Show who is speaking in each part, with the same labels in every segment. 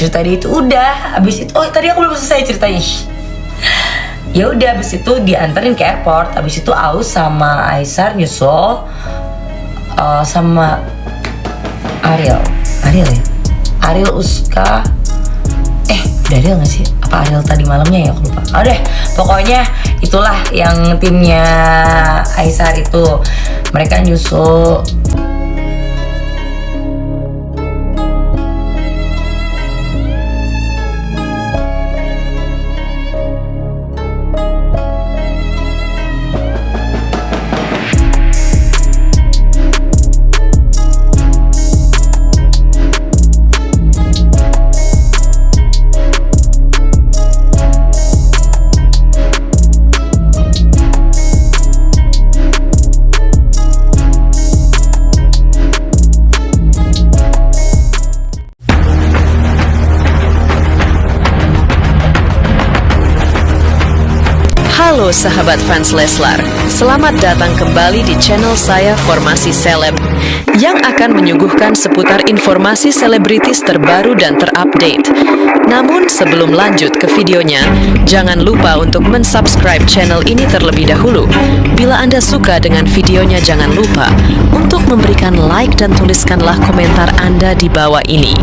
Speaker 1: cerita dia itu udah. Abis itu, oh tadi aku belum selesai ceritanya. Ya udah, abis itu dianterin ke airport. Abis itu Aus sama Aisar nyusul sama Ariel ya? Ariel Uska. Udah Ariel gak sih? Apa Ariel tadi malamnya ya? Aku lupa. Oh deh, pokoknya itulah yang timnya Aisar itu. Mereka nyusul.
Speaker 2: Halo sahabat fans Leslar, selamat datang kembali di channel saya Formasi Seleb yang akan menyuguhkan seputar informasi selebritis terbaru dan terupdate. Namun sebelum lanjut ke videonya, jangan lupa untuk mensubscribe channel ini terlebih dahulu. Bila Anda suka dengan videonya, jangan lupa untuk memberikan like dan tuliskanlah komentar Anda di bawah ini.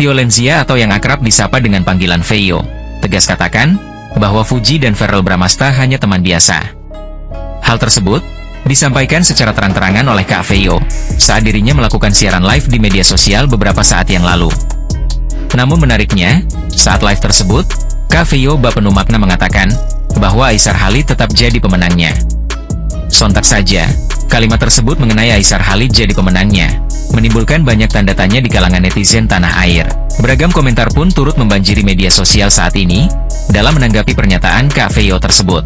Speaker 3: Violenzia atau yang akrab disapa dengan panggilan Veyo, tegas katakan bahwa Fuji dan Verrell Bramasta hanya teman biasa. Hal tersebut disampaikan secara terang-terangan oleh Kak Veyo saat dirinya melakukan siaran live di media sosial beberapa saat yang lalu. Namun menariknya, saat live tersebut, Kak Veyo bak penuh makna mengatakan bahwa Aisar Khalid tetap jadi pemenangnya. Sontak saja, kalimat tersebut mengenai Aisar Khalid jadi pemenangnya menimbulkan banyak tanda tanya di kalangan netizen tanah air. Beragam komentar pun turut membanjiri media sosial saat ini dalam menanggapi pernyataan Kak Veyo tersebut.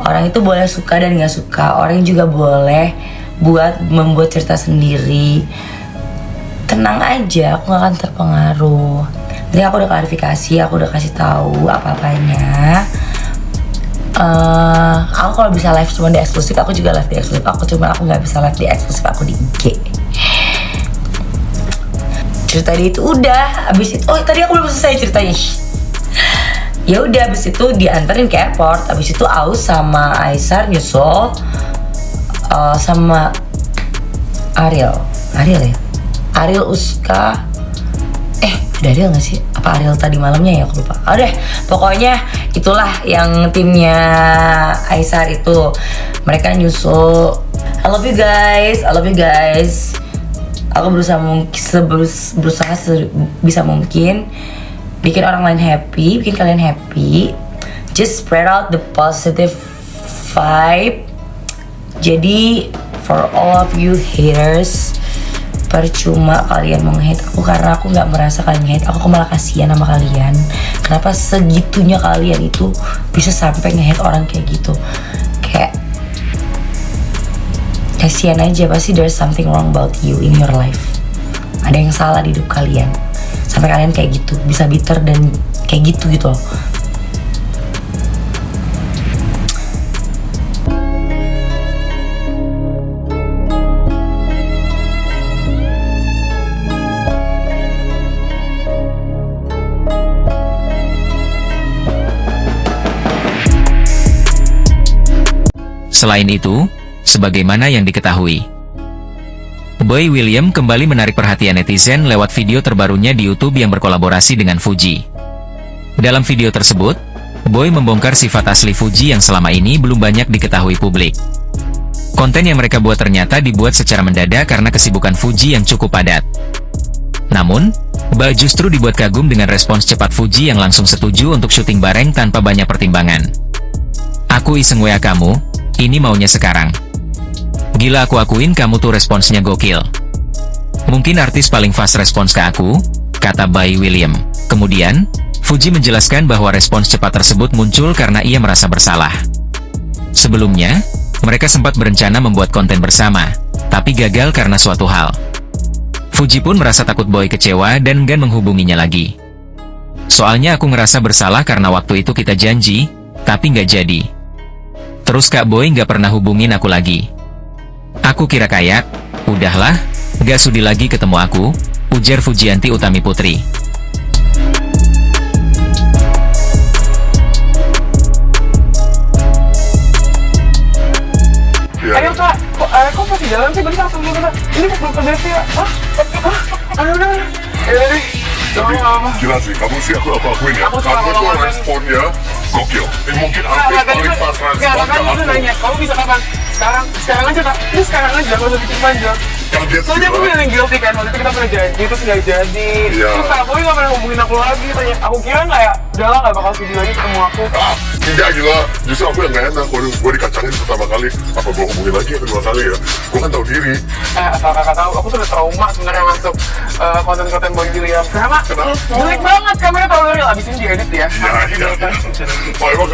Speaker 1: Orang itu boleh suka dan gak suka. Orang juga boleh membuat cerita sendiri. Tenang aja, aku gak akan terpengaruh. Jadi aku udah klarifikasi, aku udah kasih tahu apa-apanya. Aku kalau bisa live cuma di eksklusif, aku juga live di eksklusif. Aku nggak bisa live di eksklusif aku di IG. Cerita dia itu udah. Abis itu, oh tadi aku belum selesai ceritanya. Ya udah, abis itu dianterin ke airport. Abis itu Aus sama Aisar nyusul sama Ariel ya? Ariel Uska. Udah Ariel gak sih? Apa Ariel tadi malamnya ya? Aku lupa. Oh deh, pokoknya itulah yang timnya Aisar itu. Mereka nyusul. I love you guys. Aku berusaha sebisa mungkin bikin orang lain happy, bikin kalian happy. Just spread out the positive vibe. Jadi for all of you haters, percuma kalian mau nge-hate aku karena aku nggak merasa kalian nge-hate aku malah kasihan sama kalian. Kenapa segitunya kalian itu bisa sampai nge-hate orang kayak gitu? Kayak kasihan aja, pasti there's something wrong about you in your life. Ada yang salah di hidup kalian sampai kalian kayak gitu, bisa bitter dan kayak gitu loh.
Speaker 3: Selain itu, sebagaimana yang diketahui, Boy William kembali menarik perhatian netizen lewat video terbarunya di YouTube yang berkolaborasi dengan Fuji. Dalam video tersebut, Boy membongkar sifat asli Fuji yang selama ini belum banyak diketahui publik. Konten yang mereka buat ternyata dibuat secara mendadak karena kesibukan Fuji yang cukup padat. Namun, Boy justru dibuat kagum dengan respons cepat Fuji yang langsung setuju untuk syuting bareng tanpa banyak pertimbangan. "Aku iseng WA kamu, ini maunya sekarang. Gila, aku akuin kamu tuh responsnya gokil. Mungkin artis paling fast respons ke aku," kata Boy William. Kemudian, Fuji menjelaskan bahwa respons cepat tersebut muncul karena ia merasa bersalah. Sebelumnya, mereka sempat berencana membuat konten bersama, tapi gagal karena suatu hal. Fuji pun merasa takut Boy kecewa dan enggan menghubunginya lagi. Soalnya aku ngerasa bersalah karena waktu itu kita janji, tapi nggak jadi. Terus Kak Boy nggak pernah hubungin aku lagi. Aku kira kayak, udahlah, nggak sudi lagi ketemu aku, ujar Fujianti Utami Putri.
Speaker 4: Ayo kak, kok masih jalan sih? Bentar, tunggu. Ini belum ke desi ya? Hah? Aduh, udah. Ya deh.
Speaker 5: Tapi gila sih, kamu sih aku akuin ya.
Speaker 4: Aku suka
Speaker 5: Kamu tuh
Speaker 4: ngomong-ngomong.
Speaker 5: responnya gokil. Ini mungkin artis paling pas respon ke
Speaker 4: Makanya
Speaker 5: aku.
Speaker 4: lu nanya, kamu bisa kapan? Sekarang aja kak. Ini sekarang aja, gak usah bikin panjang.
Speaker 5: Kaget sih
Speaker 4: Soalnya aku
Speaker 5: lah.
Speaker 4: feeling guilty kan, waktu itu kita pernah janji, terus gak jadi.
Speaker 5: Iya.
Speaker 4: Terus kak Boy gak pernah hubungin aku lagi, tanya. Aku kira kayak, udah lah gak bakal sedih lagi ketemu aku.
Speaker 5: Enggak gila, justru aku yang gak enak. Gue dikacangin pertama kali. Apa gue hubungin lagi ya kedua kali ya? Gue kan tahu diri.
Speaker 4: Asal kakak tahu, aku sudah trauma sebenarnya masuk konten-konten Boy William. Karena
Speaker 5: Kenapa?
Speaker 4: jelek banget, kamera terlalu real, abis ini diedit ya.
Speaker 5: Iya. Oh emang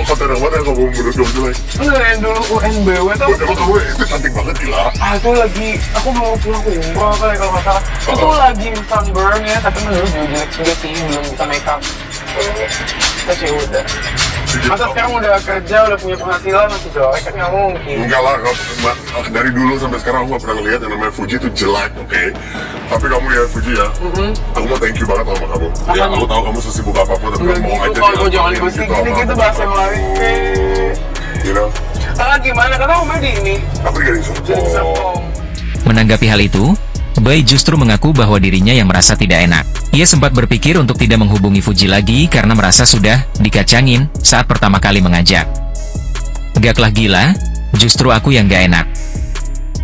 Speaker 5: konten yang mana yang kamu menurut kamu jelek?
Speaker 4: Enggak, yang dulu UNBW tuh
Speaker 5: Emang kamu itu cantik banget gila.
Speaker 4: itu lagi, aku mau pulang ke umroh kali kalau nggak salah. Itu lagi sunburn ya, tapi menurut juga jelek juga sih, belum bisa make up. Terus ya udah. Masa sekarang udah kerja, udah punya penghasilan, masih jelek kan nggak mungkin.
Speaker 5: Enggak lah, dari dulu sampai sekarang aku gak pernah ngeliat yang namanya Fuji itu jelek, oke? Tapi kamu ya Fuji ya, aku mau thank you banget sama kamu. Ya, aku tahu kamu sesibuk apapun, tapi
Speaker 4: Enggak
Speaker 5: kamu mau
Speaker 4: gitu,
Speaker 5: aja
Speaker 4: kalau jangan bersih gini-gitu bahasa yang lain.
Speaker 5: You know,
Speaker 4: Gimana? Karena kamu di ini,
Speaker 5: aku digaring
Speaker 4: jadi
Speaker 5: Serpong.
Speaker 4: Serpong.
Speaker 3: Menanggapi hal itu, Boy justru mengaku bahwa dirinya yang merasa tidak enak. Ia sempat berpikir untuk tidak menghubungi Fuji lagi karena merasa sudah dikacangin saat pertama kali mengajak. Gaklah gila, justru aku yang gak enak.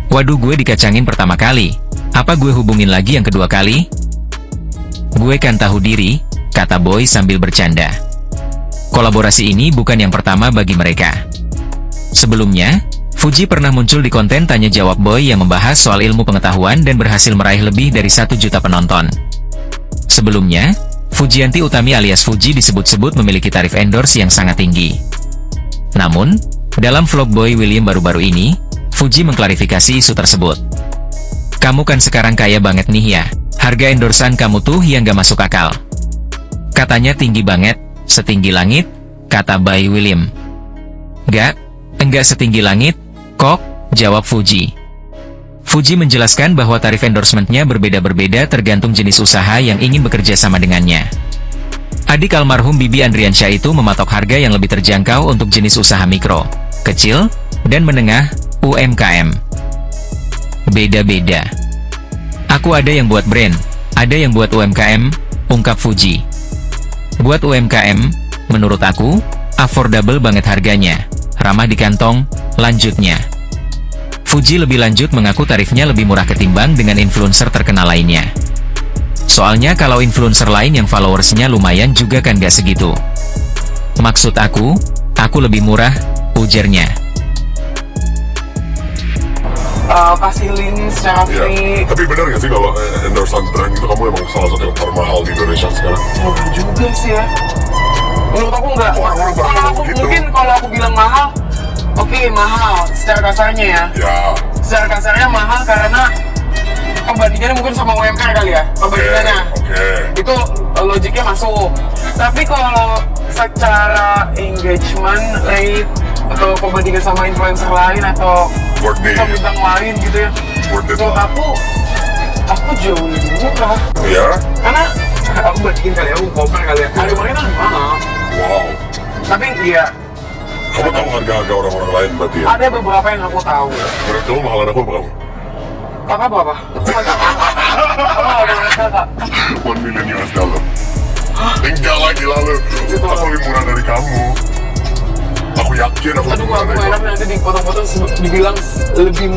Speaker 3: Waduh, gue dikacangin pertama kali. Apa gue hubungin lagi yang kedua kali? Gue kan tahu diri, kata Boy sambil bercanda. Kolaborasi ini bukan yang pertama bagi mereka. Sebelumnya, Fuji pernah muncul di konten Tanya Jawab Boy yang membahas soal ilmu pengetahuan dan berhasil meraih lebih dari 1 juta penonton. Sebelumnya, Fujianti Utami alias Fuji disebut-sebut memiliki tarif endorse yang sangat tinggi. Namun, dalam vlog Boy William baru-baru ini, Fuji mengklarifikasi isu tersebut. Kamu kan sekarang kaya banget nih ya, harga endorsean kamu tuh yang gak masuk akal. Katanya tinggi banget, setinggi langit, kata Boy William. Enggak setinggi langit, kok, jawab Fuji. Fuji menjelaskan bahwa tarif endorsementnya berbeda-berbeda tergantung jenis usaha yang ingin bekerja sama dengannya. Adik almarhum Bibi Andriansyah itu mematok harga yang lebih terjangkau untuk jenis usaha mikro, kecil, dan menengah, UMKM. Beda-beda. Aku ada yang buat brand, ada yang buat UMKM, ungkap Fuji. Buat UMKM, menurut aku, affordable banget harganya, ramah di kantong, lanjutnya. Fuji lebih lanjut mengaku tarifnya lebih murah ketimbang dengan influencer terkenal lainnya. Soalnya kalau influencer lain yang followersnya lumayan juga kan gak segitu. Maksud aku lebih murah, ujarnya.
Speaker 4: Kasih link secara free.
Speaker 5: Iya, tapi benar gak sih kalau endorsean brand itu kamu emang salah satu yang termahal di Indonesia sekarang?
Speaker 4: Murah juga sih ya. Menurut aku enggak.
Speaker 5: Orang-orang pada
Speaker 4: Kalau aku
Speaker 5: begitu.
Speaker 4: mungkin kalau aku bilang mahal, oke mahal secara kasarnya ya.
Speaker 5: Ya,
Speaker 4: Secara kasarnya mahal karena pembandingannya mungkin sama UMKM kali ya. Pembandingannya.
Speaker 5: oke.
Speaker 4: Itu logiknya masuk. Tapi kalau secara engagement rate atau pembandingan sama influencer lain atau
Speaker 5: Worth it.
Speaker 4: bintang lain gitu ya.
Speaker 5: Worth it
Speaker 4: Menurut
Speaker 5: lah.
Speaker 4: aku jauh lebih murah.
Speaker 5: Ya,
Speaker 4: Karena aku bandingin kali ya, aku compare kali ya. Harga mereka kan mahal.
Speaker 5: wow.
Speaker 4: Tapi ya
Speaker 5: Kamu tahu harga-harga orang-orang lain berarti ya?
Speaker 4: ada beberapa yang aku tahu.
Speaker 5: Menurut kamu mahalan aku apa kamu?
Speaker 4: Kakak berapa? Oh, ada kakak.
Speaker 5: 1 million US dollar. Enggak lagi lalu. Aku lebih murah dari kamu. Aku yakin aku
Speaker 4: Aduh,
Speaker 5: lebih murah
Speaker 4: aku
Speaker 5: dari
Speaker 4: enak
Speaker 5: kamu.
Speaker 4: nanti di foto-foto dibilang lebih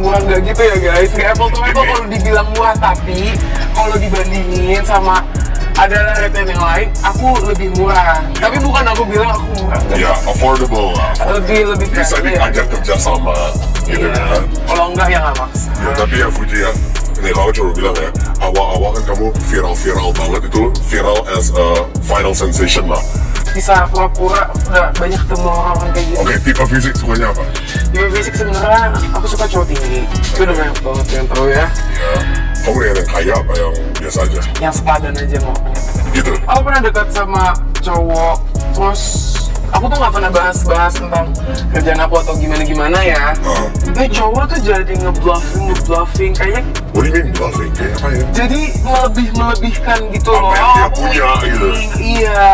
Speaker 4: murah nggak gitu ya guys. Nggak apple to apple kalau dibilang murah, tapi kalau dibandingin sama adalah rate yang lain, aku lebih murah. Tapi bukan aku bilang aku murah.
Speaker 5: Ya, affordable lah.
Speaker 4: Lebih
Speaker 5: Bisa
Speaker 4: fair, iya.
Speaker 5: diajak kerja sama, gitu
Speaker 4: Iya.
Speaker 5: kan.
Speaker 4: Kalau enggak ya nggak maksa.
Speaker 5: Ya, tapi ya Fuji ya, nih kalau cuma bilang ya, awal-awal kan kamu viral banget, itu viral as a viral sensation lah.
Speaker 4: Bisa pura-pura udah banyak ketemu orang kayak gitu.
Speaker 5: Oke, tipe fisik sukanya apa?
Speaker 4: Tipe fisik sebenarnya aku suka cowok tinggi. Itu udah banyak banget yang tahu ya.
Speaker 5: Ya, kamu yang kaya apa yang biasa aja?
Speaker 4: Yang sepadan aja mau.
Speaker 5: Gitu.
Speaker 4: Aku pernah dekat sama cowok, terus aku tuh nggak pernah bahas tentang kerjaan aku atau gimana ya. Cowok tuh jadi ngebluffing kayaknya.
Speaker 5: What do you mean bluffing? Kayak apa ya?
Speaker 4: Jadi melebihkan gitu
Speaker 5: Apa
Speaker 4: loh.
Speaker 5: yang dia
Speaker 4: Aku
Speaker 5: punya, gitu.
Speaker 4: Iya.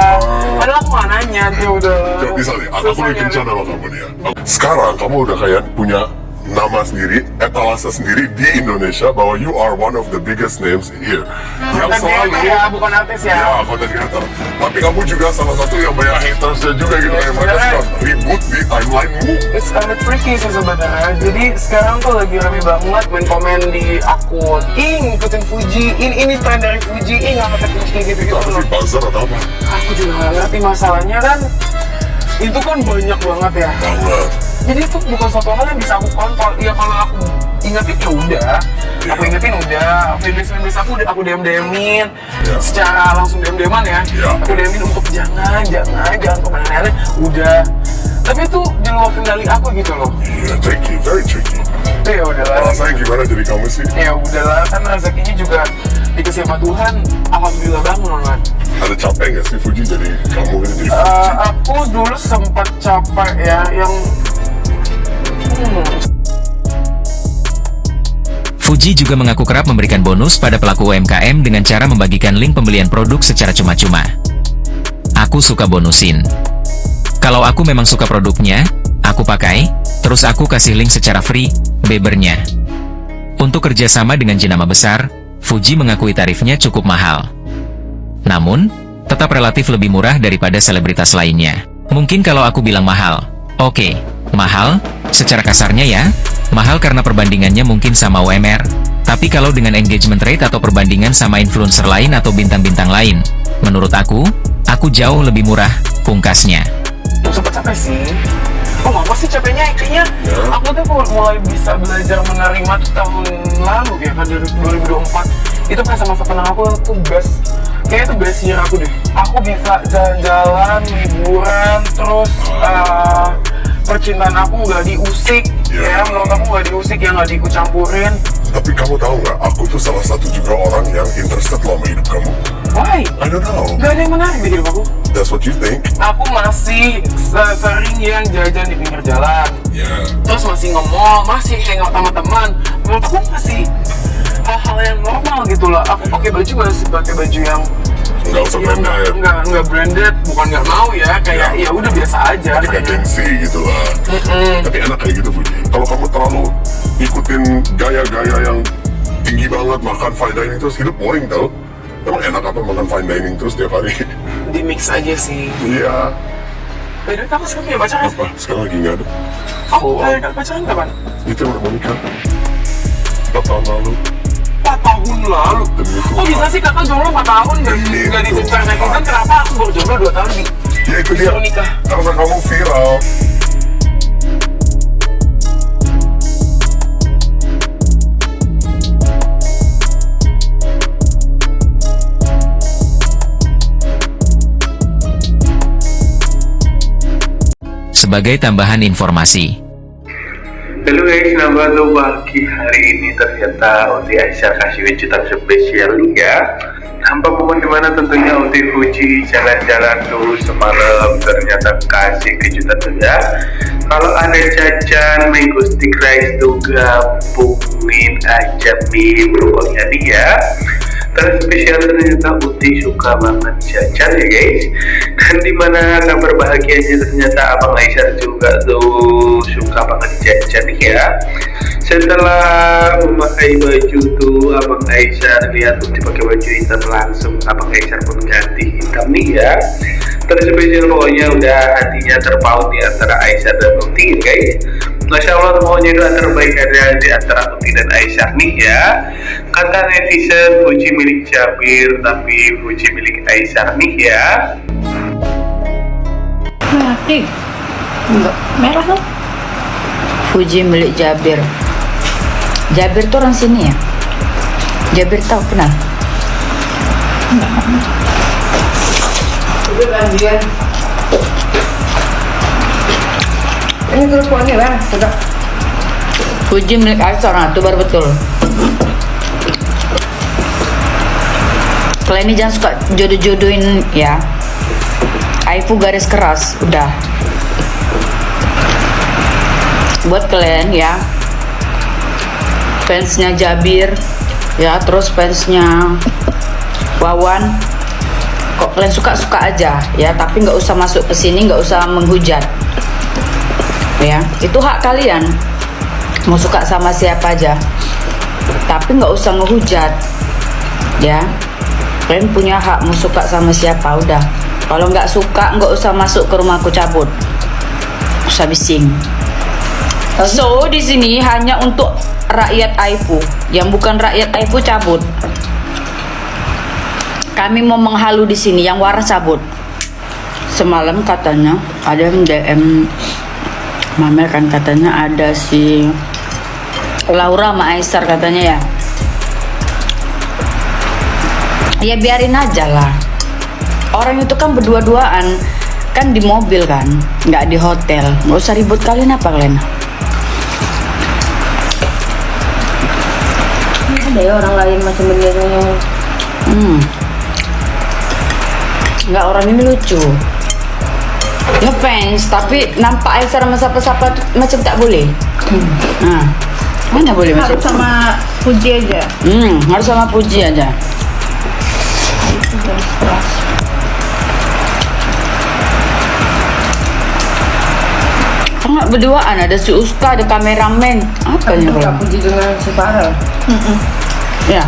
Speaker 4: Padahal aku nggak nanya, dia udah.
Speaker 5: Coba misalnya, aku
Speaker 4: selesai
Speaker 5: bikin
Speaker 4: nyari.
Speaker 5: sama kamu nih ya. Sekarang kamu udah kayak punya nama sendiri, etalase sendiri di Indonesia bahwa you are one of the biggest names here. Yang
Speaker 4: Bukan
Speaker 5: selalu
Speaker 4: creator ya, bukan artis ya.
Speaker 5: ya content creator. Tapi kamu juga salah satu yang banyak hatersnya juga gitu, kayak mereka
Speaker 4: sebenarnya-
Speaker 5: suka ribut di timelinemu.
Speaker 4: It's kind of tricky sih sebenarnya. Jadi sekarang tuh lagi rame banget main komen di akun. Ngikutin Fuji. Ini tren dari Fuji. Nggak ngerti Fuji kayak gitu-gitu.
Speaker 5: Apa sih buzzer atau apa?
Speaker 4: Aku juga nggak ngerti masalahnya kan. Itu kan banyak banget ya.
Speaker 5: Banget.
Speaker 4: Jadi itu bukan suatu hal yang bisa aku kontrol. Ya kalau aku ingetin ya udah. Aku ingetin udah. Fanbase aku DM-DMin.
Speaker 5: Ya.
Speaker 4: Secara langsung DM-DMan ya.
Speaker 5: Ya.
Speaker 4: Aku DM-in untuk jangan komen aneh-aneh. Udah. Tapi itu di luar kendali aku gitu loh.
Speaker 5: Iya, tricky, very tricky.
Speaker 4: Ya udahlah.
Speaker 5: Rasanya gimana jadi kamu sih?
Speaker 4: Ya udahlah, kan rezekinya juga dikasih sama Tuhan. Alhamdulillah banget.
Speaker 5: Ada capek nggak sih Fuji jadi kamu ini jadi Fuji?
Speaker 4: Aku dulu sempat capek ya, yang
Speaker 3: Fuji juga mengaku kerap memberikan bonus pada pelaku UMKM dengan cara membagikan link pembelian produk secara cuma-cuma. Aku suka bonusin. Kalau aku memang suka produknya, aku pakai, terus aku kasih link secara free, bebernya. Untuk kerjasama dengan jenama besar, Fuji mengakui tarifnya cukup mahal. Namun, tetap relatif lebih murah daripada selebritas lainnya. Mungkin kalau aku bilang mahal, oke, mahal, secara kasarnya ya, mahal karena perbandingannya mungkin sama UMR. Tapi kalau dengan engagement rate atau perbandingan sama influencer lain atau bintang-bintang lain, menurut aku jauh lebih murah, pungkasnya.
Speaker 4: sempat capek sih. Oh apa sih capeknya? Kayaknya aku tuh mulai bisa belajar menerima tuh tahun lalu ya kan, dari 2024. Itu pas masa tenang aku tuh best. Kayaknya tuh best year aku deh. Aku bisa jalan-jalan, liburan, terus percintaan aku nggak diusik. Ya menurut aku nggak diusik, ya nggak diikut campurin.
Speaker 5: Tapi kamu tahu nggak, aku tuh salah satu juga orang yang interested loh sama hidup kamu.
Speaker 4: Why?
Speaker 5: I don't know.
Speaker 4: Gak ada yang menarik di hidup aku.
Speaker 5: That's what you think?
Speaker 4: Aku masih sering yang jajan di pinggir jalan.
Speaker 5: Yeah.
Speaker 4: Terus masih nge-mall, masih hangout sama teman. Menurut aku masih hal-hal yang normal gitu loh. Aku pakai baju masih pakai baju yang
Speaker 5: Nggak usah branded.
Speaker 4: nggak branded, bukan nggak mau ya, kayak ya udah biasa aja.
Speaker 5: Jadi kayak gengsi gitu lah. Tapi enak kayak gitu Fuji. Kalau kamu terlalu ikutin gaya-gaya yang tinggi banget, makan fine dining terus, hidup boring tau. Emang enak apa makan fine dining terus tiap hari?
Speaker 4: Di mix aja sih.
Speaker 5: Iya.
Speaker 4: Beda kamu sekarang punya pacar nggak sih?
Speaker 5: Apa? Sekarang lagi nggak ada.
Speaker 4: Kamu kayak pacaran kapan?
Speaker 5: Itu yang udah mau nikah. 4 tahun lalu.
Speaker 4: 4 tahun lalu.
Speaker 5: Demi Tuhan.
Speaker 4: Kok bisa sih kakak jomblo 4 tahun
Speaker 5: Demi
Speaker 4: nggak dicecar
Speaker 5: Tuhan.
Speaker 4: netizen? Kenapa aku baru jomblo 2 tahun nih?
Speaker 5: Ya itu dia.
Speaker 4: Disuruh nikah.
Speaker 5: Karena kamu viral.
Speaker 3: Sebagai tambahan informasi,
Speaker 6: Halo guys, nambah pagi hari ini ternyata Uti Aisyah kasih kejutan spesial nih ya. Tanpa momen dimana tentunya Uti Fuji jalan-jalan dulu semalam, ternyata kasih kejutan tuh ya. Kalau ada jajan mango stick rice tuh gabungin aja min, pokoknya nih ya. Terspesial ternyata Uti suka banget jajan ya guys. Dan dimana kabar bahagianya ternyata Abang Aisyah juga tuh suka banget jajan ya. Setelah memakai baju tuh Abang Aisyah lihat Uti pakai baju hitam, langsung Abang Aisyah pun ganti hitam nih ya. Terspesial pokoknya udah hatinya terpaut di antara Aisyah dan Uti guys. Masya Allah, pokoknya doa terbaik ada di antara Uti dan Aisyah nih ya. Kata netizen Fuji milik Jabir, tapi Fuji milik Aisyah nih ya.
Speaker 7: Mati. Enggak, merah kan? Fuji milik Jabir. Jabir tuh orang sini ya? Jabir tahu kenal? Ini teleponnya bang, sudah. Fuji milik Aisyah, nah itu baru betul. Kalian ini jangan suka jodoh-jodohin ya. Aifu garis keras, udah. Buat kalian ya, fansnya Jabir ya, terus fansnya Wawan, kok kalian suka-suka aja ya, tapi nggak usah masuk ke sini, nggak usah menghujat ya, itu hak kalian mau suka sama siapa aja, tapi nggak usah ngehujat ya. Kalian punya hak mau suka sama siapa, udah. Kalau nggak suka nggak usah masuk ke rumahku, cabut, usah bising. So di sini hanya untuk rakyat Aifu, yang bukan rakyat Aifu cabut. Kami mau menghalu di sini, yang waras cabut. Semalam katanya ada yang DM Mamel kan, katanya ada si Laura sama Aisyar katanya ya. Ya biarin aja lah. Orang itu kan berdua-duaan, kan di mobil kan, nggak di hotel. Nggak usah ribut. Kalian apa kalian?
Speaker 1: Ada ya orang lain macam begini.
Speaker 7: Nggak, orang ini lucu. Ngefans, tapi nampak Aisyah sama siapa-siapa macam tak boleh. Nah, mana boleh macam?
Speaker 8: Harus sama Puji aja.
Speaker 7: Harus sama Puji aja. Enggak berduaan, ada si Uska, ada kameramen. Apa ini?
Speaker 1: Puji dengan si Farel.
Speaker 7: Ya.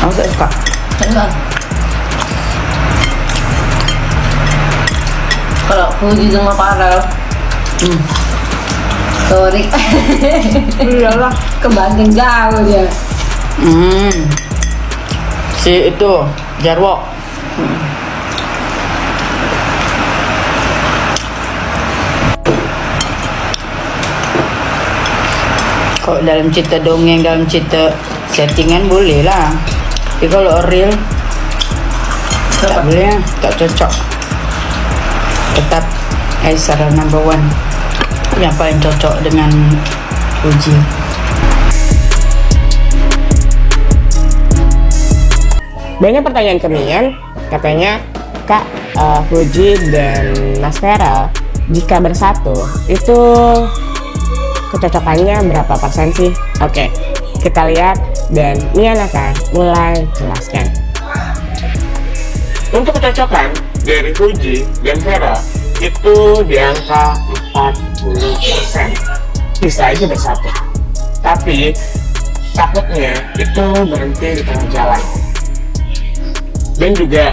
Speaker 7: Aku tak suka.
Speaker 1: Kalau Puji dengan Farel, sorry.
Speaker 8: Iyalah.
Speaker 1: Kebanting jauh dia.
Speaker 7: Si itu Jarwo. Kalau dalam cerita dongeng, dalam cerita settingan boleh lah. Tapi kalau real tak boleh, tak cocok. Tetap Aisyah number one, yang paling cocok dengan Puji.
Speaker 9: Banyak pertanyaan kalian, katanya Kak, Fuji dan Mas Vera jika bersatu itu kecocokannya berapa persen sih? Oke, kita lihat dan Mian akan mulai jelaskan. Untuk kecocokan dari Fuji dan Vera itu di angka 40%. Bisa aja bersatu, tapi takutnya itu berhenti di tengah jalan. Dan juga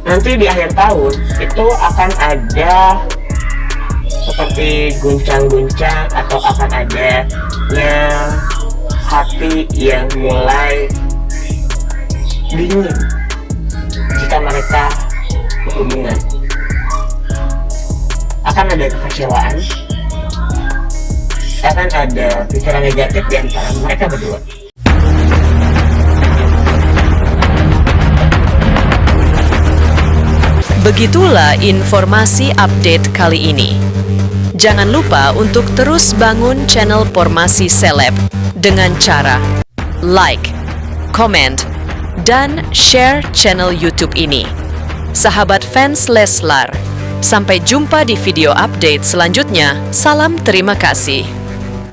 Speaker 9: nanti di akhir tahun itu akan ada seperti guncang-guncang atau akan adanya hati yang mulai dingin jika mereka berhubungan. Akan ada kekecewaan, akan ada pikiran negatif di antara mereka berdua.
Speaker 2: Begitulah informasi update kali ini. Jangan lupa untuk terus bangun channel Formasi Seleb dengan cara like, comment, dan share channel YouTube ini. Sahabat fans Leslar, sampai jumpa di video update selanjutnya. Salam terima kasih.